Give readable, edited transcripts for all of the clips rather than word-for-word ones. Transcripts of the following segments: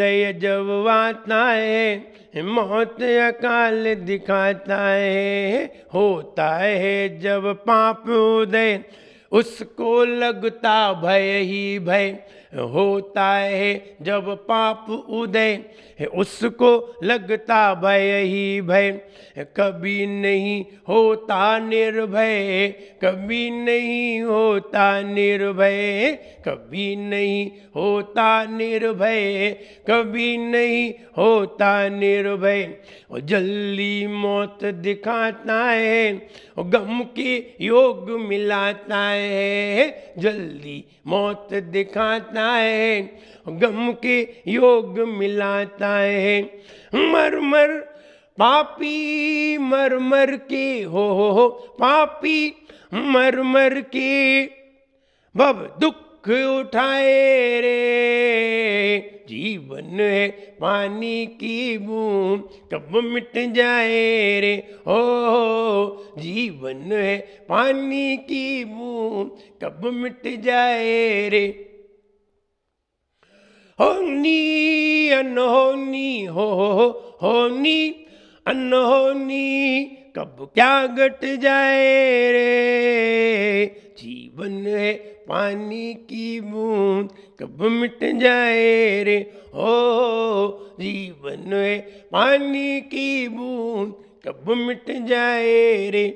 उदय जब आता है मौत अकाल दिखाता है। होता है जब पाप उदय उसको लगता भय ही भय। होता है जब पाप उदय उसको लगता भय ही भय। कभी नहीं होता निर्भय, कभी नहीं होता निर्भय, कभी नहीं होता निर्भय, कभी नहीं होता निर्भय। और जल्दी मौत दिखाता है और गम के योग मिलाता है। जल्दी मौत दिखाता है और गम के योग मिलाता है। मर मर पापी मर मर के हो पापी मर मर के बब दुख उठाए रे। जीवन है पानी की बूंद कब मिट जाए रे। ओ जीवन है पानी की बूंद कब मिट जाए रे। होनी अनहोनी होनी अनहोनी कब क्या घट जाए रे। जीवन है पानी की बूंद कब मिट जाए रे। ओ जीवन है पानी की बूंद कब मिट जाए रे।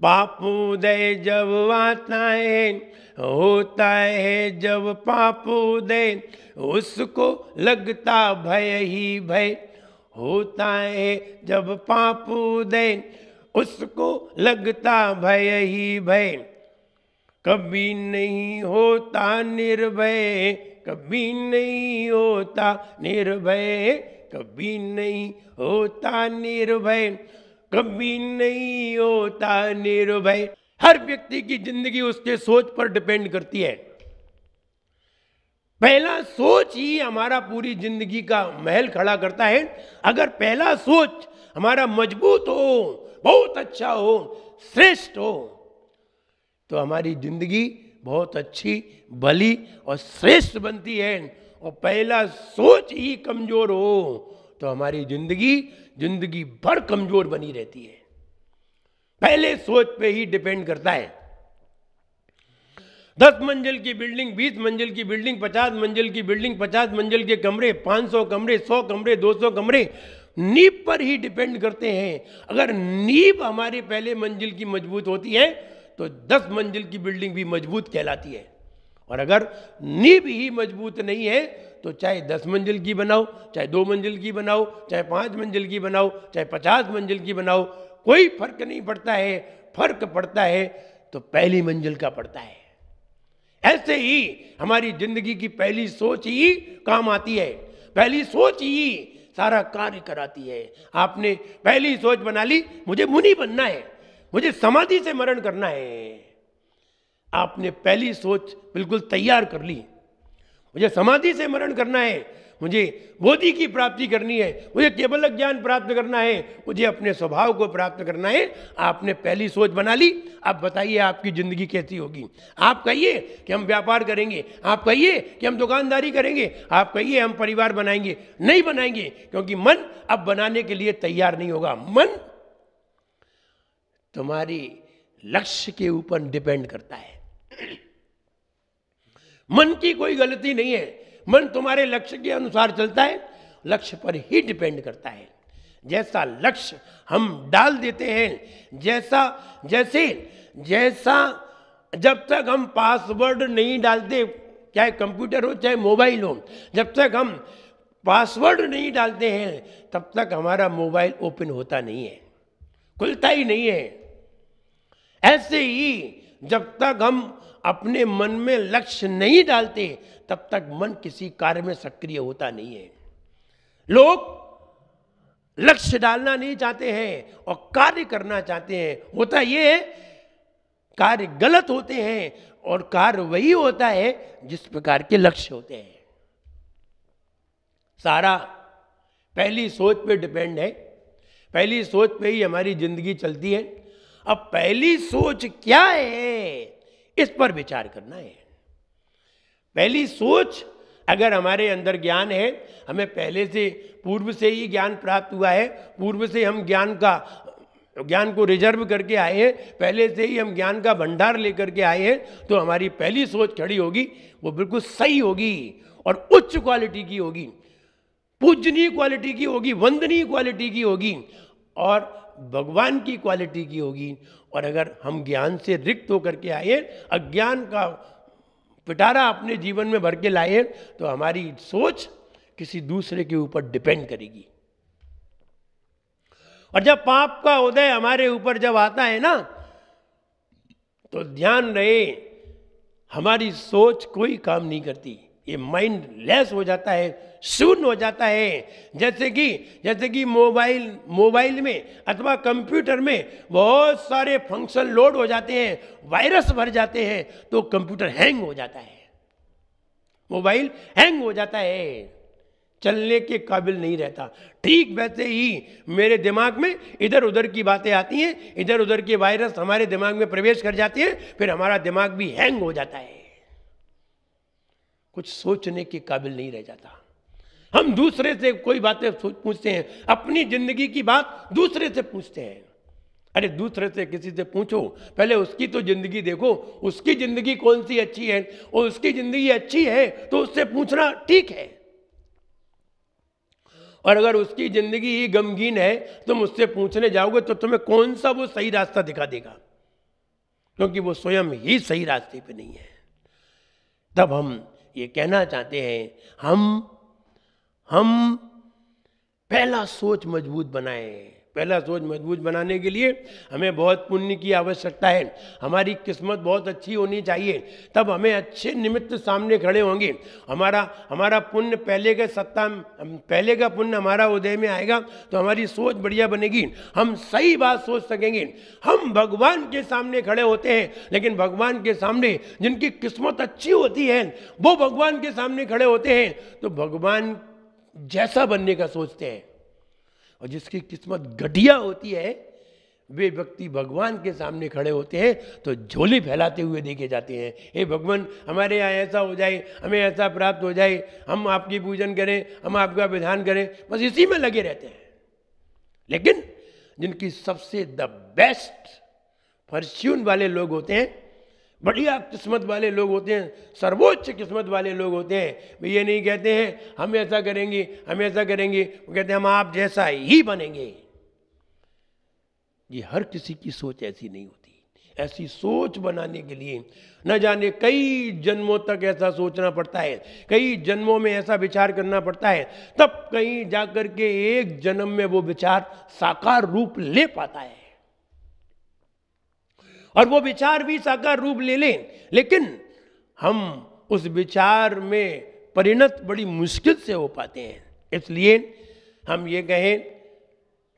पाप उदय जब आता है होता है जब पाप उदय उसको लगता भय ही भय। होता है जब पाप उदय उसको लगता भय ही भय। कभी नहीं होता निर्भय, कभी नहीं होता निर्भय, कभी नहीं होता निर्भय, कभी नहीं होता निर्भय। हर व्यक्ति की जिंदगी उसके सोच पर डिपेंड करती है। पहला सोच ही हमारा पूरी जिंदगी का महल खड़ा करता है। अगर पहला सोच हमारा मजबूत हो, बहुत अच्छा हो, श्रेष्ठ हो, तो हमारी जिंदगी बहुत अच्छी भली और श्रेष्ठ बनती है। और पहला सोच ही कमजोर हो तो हमारी जिंदगी भर कमजोर बनी रहती है। पहले सोच पे ही डिपेंड करता है। 10 मंजिल की बिल्डिंग, 20 मंजिल की बिल्डिंग, 50 मंजिल की बिल्डिंग, 50 मंजिल के कमरे, 500 कमरे, 100 कमरे, 200 कमरे नींव पर ही डिपेंड करते हैं। अगर नींव हमारी पहले मंजिल की मजबूत होती है तो 10 मंजिल की बिल्डिंग भी मजबूत कहलाती है। और अगर नींव ही मजबूत नहीं है तो चाहे 10 मंजिल की बनाओ, चाहे 2 मंजिल की बनाओ, चाहे 5 मंजिल की बनाओ, चाहे 50 मंजिल की बनाओ, कोई फर्क नहीं पड़ता है। फर्क पड़ता है तो पहली मंजिल का पड़ता है। ऐसे ही हमारी जिंदगी की पहली सोच ही काम आती है। पहली सोच ही सारा कार्य कराती है। आपने पहली सोच बना ली, मुझे मुनि बनना है, मुझे समाधि से मरण करना है। आपने पहली सोच बिल्कुल तैयार कर ली, मुझे समाधि से मरण करना है, मुझे बोधि की प्राप्ति करनी है, मुझे केवल ज्ञान प्राप्त करना है, मुझे अपने स्वभाव को प्राप्त करना है। आपने पहली सोच बना ली। अब बताइए आपकी जिंदगी कैसी होगी। आप कहिए कि हम व्यापार करेंगे, आप कहिए कि हम दुकानदारी करेंगे, आप कहिए हम परिवार बनाएंगे, नहीं बनाएंगे, क्योंकि मन अब बनाने के लिए तैयार नहीं होगा। मन तुम्हारी लक्ष्य के ऊपर डिपेंड करता है। मन की कोई गलती नहीं है, मन तुम्हारे लक्ष्य के अनुसार चलता है, लक्ष्य पर ही डिपेंड करता है। जैसा लक्ष्य हम डाल देते हैं, जैसा जब तक हम पासवर्ड नहीं डालते, चाहे कंप्यूटर हो चाहे मोबाइल हो, जब तक हम पासवर्ड नहीं डालते हैं तब तक हमारा मोबाइल ओपन होता नहीं है, खुलता ही नहीं है। ऐसे ही जब तक हम अपने मन में लक्ष्य नहीं डालते तब तक मन किसी कार्य में सक्रिय होता नहीं है। लोग लक्ष्य डालना नहीं चाहते हैं और कार्य करना चाहते हैं। होता यह है कार्य गलत होते हैं और कार्य वही होता है जिस प्रकार के लक्ष्य होते हैं। सारा पहली सोच पे डिपेंड है। पहली सोच पे ही हमारी जिंदगी चलती है। अब पहली सोच क्या है इस पर विचार करना है। पहली सोच अगर हमारे अंदर ज्ञान है, हमें पहले से पूर्व से ही ज्ञान प्राप्त हुआ है, पूर्व से हम ज्ञान को रिजर्व करके आए हैं, पहले से ही हम ज्ञान का भंडार लेकर के आए हैं, तो हमारी पहली सोच खड़ी होगी वो बिल्कुल सही होगी और उच्च क्वालिटी की होगी, पूजनीय क्वालिटी की होगी, वंदनीय क्वालिटी की होगी और भगवान की क्वालिटी की होगी। और अगर हम ज्ञान से रिक्त होकर के आए, अज्ञान का पिटारा अपने जीवन में भर के लाए, तो हमारी सोच किसी दूसरे के ऊपर डिपेंड करेगी। और जब पाप का उदय हमारे ऊपर जब आता है ना, तो ध्यान रहे हमारी सोच कोई काम नहीं करती, ये माइंड लेस हो जाता है, शून्य हो जाता है। जैसे कि मोबाइल में अथवा कंप्यूटर में बहुत सारे फंक्शन लोड हो जाते हैं, वायरस भर जाते हैं, तो कंप्यूटर हैंग हो जाता है, मोबाइल हैंग हो जाता है, चलने के काबिल नहीं रहता। ठीक वैसे ही मेरे दिमाग में इधर उधर की बातें आती हैं, इधर उधर के वायरस हमारे दिमाग में प्रवेश कर जाते हैं, फिर हमारा दिमाग भी हैंग हो जाता है, कुछ सोचने के काबिल नहीं रह जाता। हम दूसरे से कोई बातें पूछते हैं, अपनी जिंदगी की बात दूसरे से पूछते हैं। अरे दूसरे से किसी से पूछो, पहले उसकी तो जिंदगी देखो, उसकी जिंदगी कौन सी अच्छी है, और उसकी जिंदगी अच्छी है तो उससे पूछना ठीक है। और अगर उसकी जिंदगी ही गमगीन है, तुम उससे पूछने जाओगे तो तुम्हें कौन सा वो सही रास्ता दिखा देगा, क्योंकि वो स्वयं ही सही रास्ते पे नहीं है। तब हम ये कहना चाहते हैं, हम पहला सोच मजबूत बनाएं। पहला सोच मजबूत बनाने के लिए हमें बहुत पुण्य की आवश्यकता है, हमारी किस्मत बहुत अच्छी होनी चाहिए, तब हमें अच्छे निमित्त सामने खड़े होंगे। हमारा पुण्य पहले का पुण्य हमारा उदय में आएगा तो हमारी सोच बढ़िया बनेगी, हम सही बात सोच सकेंगे। हम भगवान के सामने खड़े होते हैं, लेकिन भगवान के सामने जिनकी किस्मत अच्छी होती है वो भगवान के सामने खड़े होते हैं तो भगवान जैसा बनने का सोचते हैं, और जिसकी किस्मत घटिया होती है वे व्यक्ति भगवान के सामने खड़े होते हैं तो झोली फैलाते हुए देखे जाते हैं, हे भगवान हमारे यहाँ ऐसा हो जाए, हमें ऐसा प्राप्त हो जाए, हम आपकी पूजन करें, हम आपका विधान करें, बस इसी में लगे रहते हैं। लेकिन जिनकी सबसे द बेस्ट फॉर्च्यून वाले लोग होते हैं, बढ़िया किस्मत वाले लोग होते हैं, सर्वोच्च किस्मत वाले लोग होते हैं, वे ये नहीं कहते हैं हम ऐसा करेंगे, हम ऐसा करेंगे, वो कहते हैं हम आप जैसा ही बनेंगे। ये हर किसी की सोच ऐसी नहीं होती। ऐसी सोच बनाने के लिए न जाने कई जन्मों तक ऐसा सोचना पड़ता है, कई जन्मों में ऐसा विचार करना पड़ता है, तब कहीं जाकर के एक जन्म में वो विचार साकार रूप ले पाता है। और वो विचार भी साकार रूप ले लें, लेकिन हम उस विचार में परिणत बड़ी मुश्किल से हो पाते हैं। इसलिए हम ये कहें,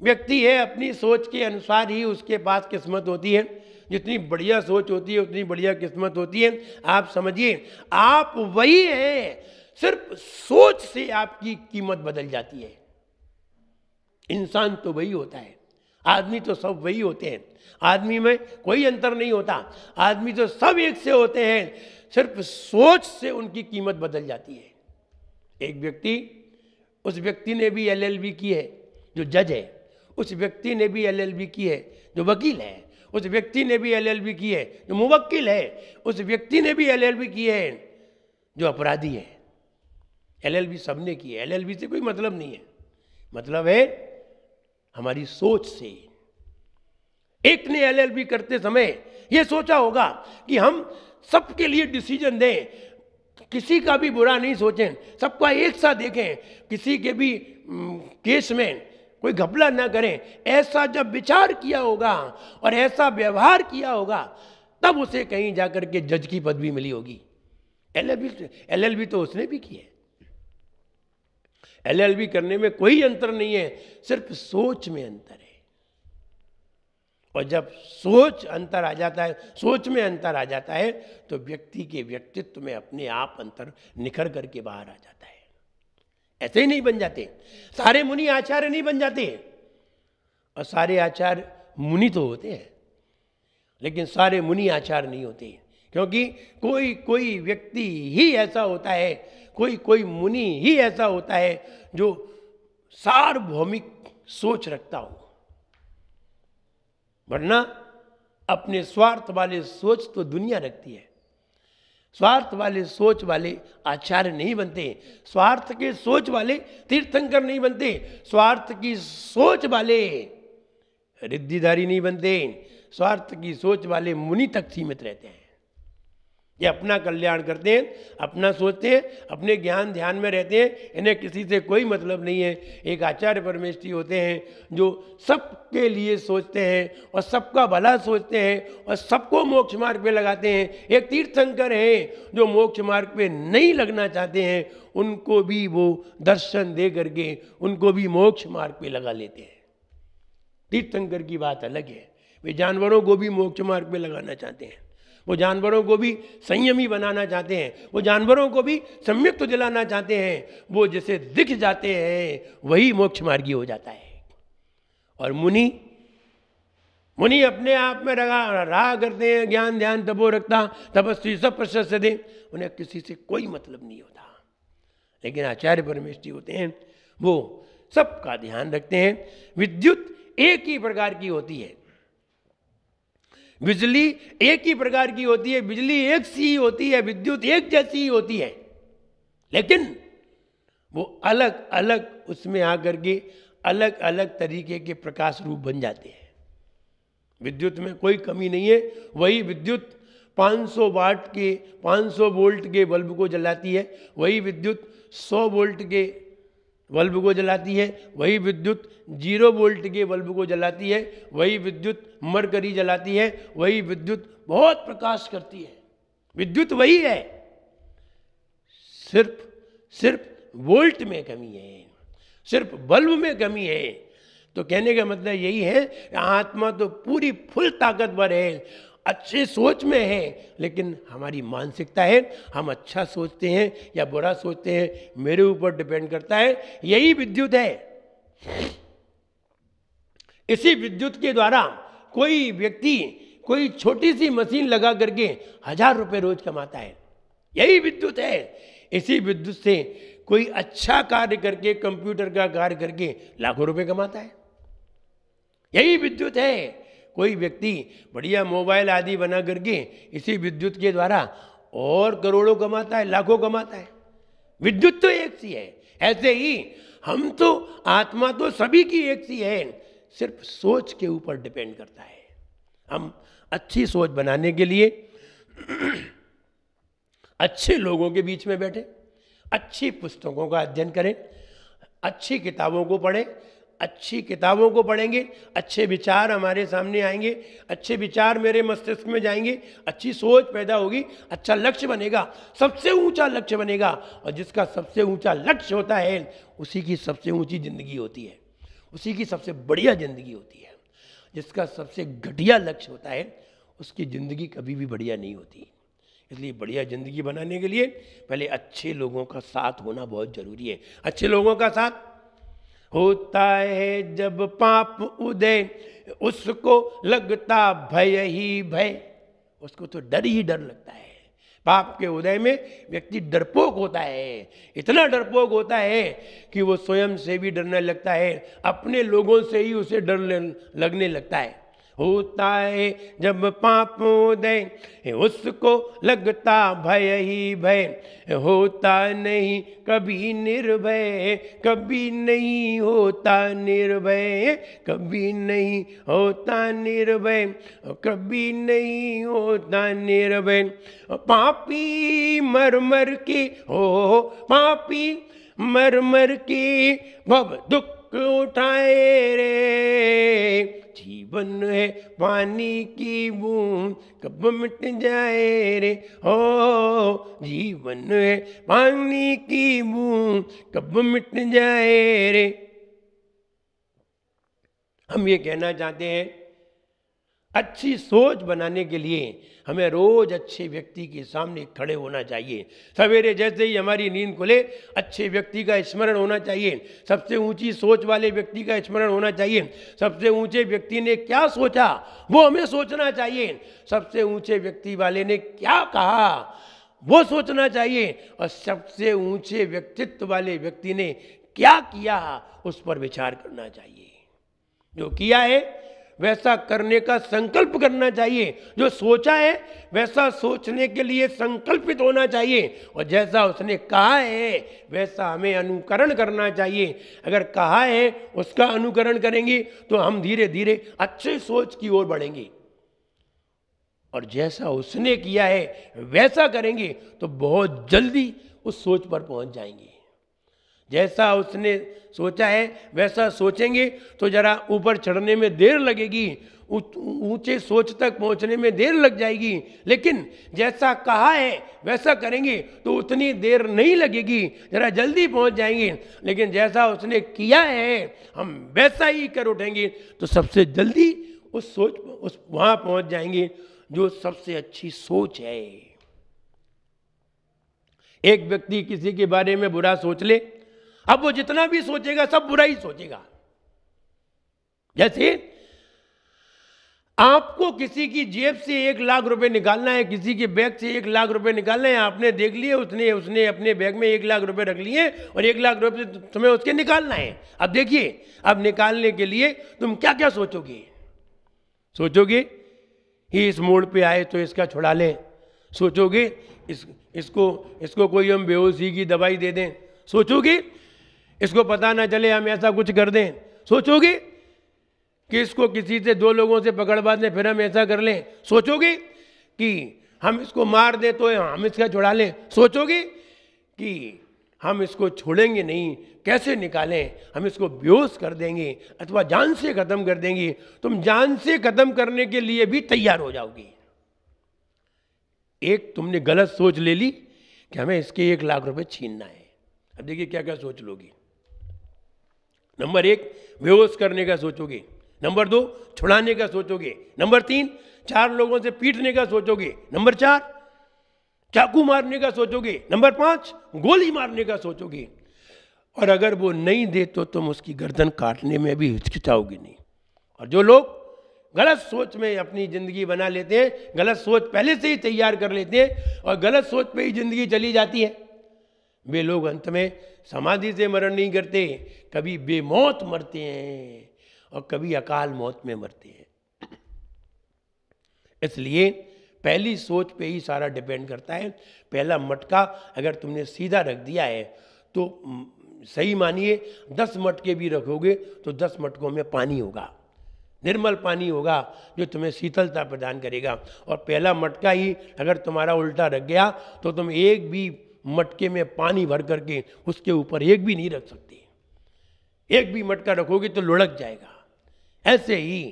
व्यक्ति है अपनी सोच के अनुसार ही उसके पास किस्मत होती है, जितनी बढ़िया सोच होती है उतनी बढ़िया किस्मत होती है। आप समझिए, आप वही हैं, सिर्फ सोच से आपकी कीमत बदल जाती है। इंसान तो वही होता है, आदमी तो सब वही होते हैं, आदमी में कोई अंतर नहीं होता, आदमी तो सब एक से होते हैं, सिर्फ सोच से उनकी कीमत बदल जाती है। एक व्यक्ति, उस व्यक्ति ने भी LLB की है जो जज है, उस व्यक्ति ने भी LLB की है जो वकील है, उस व्यक्ति ने भी LLB की है जो मुवक्किल है, उस व्यक्ति ने भी LLB की है जो अपराधी है। LLB सबने की है, LLB से कोई मतलब नहीं है, मतलब है हमारी सोच से। एक ने LLB करते समय यह सोचा होगा कि हम सबके लिए डिसीजन दें, किसी का भी बुरा नहीं सोचें, सबका एक साथ देखें, किसी के भी केस में कोई घपला ना करें। ऐसा जब विचार किया होगा और ऐसा व्यवहार किया होगा, तब उसे कहीं जाकर के जज की पदवी मिली होगी। LLB तो उसने भी की है। LLB करने में कोई अंतर नहीं है, सिर्फ सोच में अंतर है। और जब सोच अंतर आ जाता है, सोच में अंतर आ जाता है, तो व्यक्ति के व्यक्तित्व में अपने आप अंतर निखर करके बाहर आ जाता है। ऐसे ही नहीं बन जाते, सारे मुनि आचार्य नहीं बन जाते, और सारे आचार्य मुनि तो होते हैं, लेकिन सारे मुनि आचार्य नहीं होते। क्योंकि कोई कोई व्यक्ति ही ऐसा होता है, कोई कोई मुनि ही ऐसा होता है जो सार्वभौमिक सोच रखता हो, वरना अपने स्वार्थ वाले सोच तो दुनिया रखती है। स्वार्थ वाले सोच वाले आचार्य नहीं बनते, स्वार्थ के सोच वाले तीर्थंकर नहीं बनते, स्वार्थ की सोच वाले रिद्धिधारी नहीं बनते, स्वार्थ की सोच वाले मुनि तक सीमित रहते हैं। ये अपना कल्याण करते हैं, अपना सोचते हैं, अपने ज्ञान ध्यान में रहते हैं, इन्हें किसी से कोई मतलब नहीं है। एक आचार्य परमेष्ठी होते हैं जो सबके लिए सोचते हैं और सबका भला सोचते हैं और सबको मोक्ष मार्ग पे लगाते हैं। एक तीर्थंकर हैं जो मोक्ष मार्ग पे नहीं लगना चाहते हैं, उनको भी वो दर्शन दे करके उनको भी मोक्ष मार्ग पे लगा लेते हैं। तीर्थंकर की बात अलग है, वे जानवरों को भी मोक्ष मार्ग पे लगाना चाहते हैं, वो जानवरों को भी संयमी बनाना चाहते हैं, वो जानवरों को भी सम्यक दिलाना चाहते हैं। वो जैसे दिख जाते हैं वही मोक्ष मार्गी हो जाता है। और मुनि अपने आप में रहा करते हैं, ज्ञान ध्यान तपो रखता तपस्वी सब प्रशस्त दे, उन्हें किसी से कोई मतलब नहीं होता। लेकिन आचार्य परमेष्ठी होते हैं वो सबका ध्यान रखते हैं। विद्युत एक ही प्रकार की होती है, बिजली एक ही प्रकार की होती है, बिजली एक सी ही होती है, विद्युत एक जैसी ही होती है, लेकिन वो अलग अलग उसमें आकर के अलग अलग तरीके के प्रकाश रूप बन जाते हैं। विद्युत में कोई कमी नहीं है, वही विद्युत 500 वाट के 500 वोल्ट के बल्ब को जलाती है, वही विद्युत 100 वोल्ट के बल्ब को जलाती है, वही विद्युत 0 वोल्ट के बल्ब को जलाती है, वही विद्युत मरकरी जलाती है, वही विद्युत बहुत प्रकाश करती है। विद्युत वही है, सिर्फ वोल्ट में कमी है, सिर्फ बल्ब में कमी है। तो कहने का मतलब यही है, आत्मा तो पूरी फुल ताकतवर है, अच्छे सोच में है, लेकिन हमारी मानसिकता है, हम अच्छा सोचते हैं या बुरा सोचते हैं, मेरे ऊपर डिपेंड करता है। यही विद्युत है। इसी विद्युत के द्वारा कोई व्यक्ति कोई छोटी सी मशीन लगा करके 1000 रुपये रोज कमाता है, यही विद्युत है। इसी विद्युत से कोई अच्छा कार्य करके, कंप्यूटर का कार्य करके लाखों रुपए कमाता है, यही विद्युत है। कोई व्यक्ति बढ़िया मोबाइल आदि बना करके इसी विद्युत के द्वारा और करोड़ों कमाता है, लाखों कमाता है। विद्युत तो एक सी है। ऐसे ही हम तो, आत्मा तो सभी की एक सी है, सिर्फ सोच के ऊपर डिपेंड करता है। हम अच्छी सोच बनाने के लिए अच्छे लोगों के बीच में बैठे, अच्छी पुस्तकों का अध्ययन करें, अच्छी किताबों को पढ़ें। अच्छी किताबों को पढ़ेंगे, अच्छे विचार हमारे सामने आएंगे, अच्छे विचार मेरे मस्तिष्क में जाएंगे, अच्छी सोच पैदा होगी, अच्छा लक्ष्य बनेगा, सबसे ऊंचा लक्ष्य बनेगा। और जिसका सबसे ऊंचा लक्ष्य होता है उसी की सबसे ऊंची जिंदगी होती है, उसी की सबसे बढ़िया जिंदगी होती है। जिसका सबसे घटिया लक्ष्य होता है उसकी जिंदगी कभी भी बढ़िया नहीं होती। इसलिए बढ़िया जिंदगी बनाने के लिए पहले अच्छे लोगों का साथ होना बहुत जरूरी है। अच्छे लोगों का साथ होता है जब पाप उदय, उसको लगता भय ही भय, उसको तो डर ही डर लगता है। पाप के उदय में व्यक्ति डरपोक होता है, इतना डरपोक होता है कि वो स्वयं से भी डरने लगता है, अपने लोगों से ही उसे डर लगने लगता है। होता है जब पाप उदय, उसको लगता भय ही भय, होता नहीं कभी निर्भय, कभी नहीं होता निर्भय, कभी नहीं होता निर्भय, कभी नहीं होता निर्भय। पापी मर मर के हो, पापी मर मर के भव दुख उठाए रे, जीवन है पानी की बूंद कब मिट जाए रे, हो जीवन है पानी की बूंद कब मिट जाए रे। हम ये कहना चाहते हैं अच्छी सोच बनाने के लिए हमें रोज अच्छे व्यक्ति के सामने खड़े होना चाहिए। सवेरे जैसे ही हमारी नींद खुले अच्छे व्यक्ति का स्मरण होना चाहिए, सबसे ऊंची सोच वाले व्यक्ति का स्मरण होना चाहिए। सबसे ऊंचे व्यक्ति ने क्या सोचा वो हमें सोचना चाहिए, सबसे ऊंचे व्यक्ति वाले ने क्या कहा वो सोचना चाहिए, और सबसे ऊंचे व्यक्तित्व वाले व्यक्ति ने क्या किया उस पर विचार करना चाहिए। जो किया है वैसा करने का संकल्प करना चाहिए, जो सोचा है वैसा सोचने के लिए संकल्पित होना चाहिए, और जैसा उसने कहा है वैसा हमें अनुकरण करना चाहिए। अगर कहा है उसका अनुकरण करेंगे तो हम धीरे धीरे अच्छे सोच की ओर बढ़ेंगे, और जैसा उसने किया है वैसा करेंगे तो बहुत जल्दी उस सोच पर पहुंच जाएंगे। जैसा उसने सोचा है वैसा सोचेंगे तो जरा ऊपर चढ़ने में देर लगेगी, ऊंचे सोच तक पहुंचने में देर लग जाएगी, लेकिन जैसा कहा है वैसा करेंगे तो उतनी देर नहीं लगेगी, जरा जल्दी पहुंच जाएंगे। लेकिन जैसा उसने किया है हम वैसा ही कर उठेंगे तो सबसे जल्दी उस सोच उस वहां पहुंच जाएंगे जो सबसे अच्छी सोच है। एक व्यक्ति किसी के बारे में बुरा सोच ले, अब वो जितना भी सोचेगा सब बुरा ही सोचेगा। जैसे आपको किसी की जेब से 1 लाख रुपए निकालना है, किसी के बैग से 1 लाख रुपए निकालना है, आपने देख लिए उसने अपने बैग में 1 लाख रुपए रख लिए और 1 लाख रुपए तुम्हें उसके निकालना है। अब देखिए, अब निकालने के लिए तुम क्या क्या सोचोगे? सोचोगे कि इस मोड़ पे आए तो इसका छुड़ा लें, सोचोगे इसको कोई हम बेहोशी की दवाई दे दें, सोचोगे इसको पता ना चले हम ऐसा कुछ कर दें, सोचोगे कि इसको किसी से 2 लोगों से पकड़वा दें फिर हम ऐसा कर लें, सोचोगे कि हम इसको मार दें तो हम इसका छुड़ा लें, सोचोगे कि हम इसको छोड़ेंगे नहीं, कैसे निकालें, हम इसको बेहोश कर देंगे अथवा जान से खत्म कर देंगे। तुम जान से खत्म करने के लिए भी तैयार हो जाओगे। एक तुमने गलत सोच ले ली कि हमें इसके 1 लाख रुपए छीनना है। अब देखिए क्या क्या सोच लोगे। नंबर 1 बेहोश करने का सोचोगे, नंबर 2 छुड़ाने का सोचोगे, नंबर 3 4 लोगों से पीटने का सोचोगे, नंबर 4 चाकू मारने का सोचोगे, नंबर 5 गोली मारने का सोचोगे। और अगर वो नहीं दे तो तुम उसकी गर्दन काटने में भी हिचकिचाओगे नहीं। और जो लोग गलत सोच में अपनी जिंदगी बना लेते हैं, गलत सोच पहले से ही तैयार कर लेते हैं और गलत सोच पे ही जिंदगी चली जाती है, वे लोग अंत में समाधि से मरण नहीं करते, कभी बेमौत मरते हैं और कभी अकाल मौत में मरते हैं। इसलिए पहली सोच पे ही सारा डिपेंड करता है। पहला मटका अगर तुमने सीधा रख दिया है तो सही मानिए 10 मटके भी रखोगे तो 10 मटकों में पानी होगा, निर्मल पानी होगा जो तुम्हें शीतलता प्रदान करेगा। और पहला मटका ही अगर तुम्हारा उल्टा रख गया तो तुम एक भी मटके में पानी भर करके उसके ऊपर एक भी नहीं रख सकते। एक भी मटका रखोगे तो लुढ़क जाएगा। ऐसे ही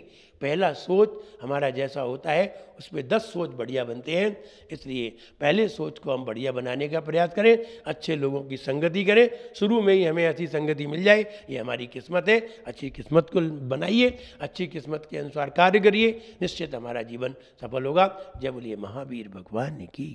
पहला सोच हमारा जैसा होता है उस पर 10 सोच बढ़िया बनते हैं। इसलिए पहले सोच को हम बढ़िया बनाने का प्रयास करें, अच्छे लोगों की संगति करें, शुरू में ही हमें ऐसी संगति मिल जाए ये हमारी किस्मत है। अच्छी किस्मत को बनाइए, अच्छी किस्मत के अनुसार कार्य करिए, निश्चित हमारा जीवन सफल होगा। जय बोलिए महावीर भगवान की।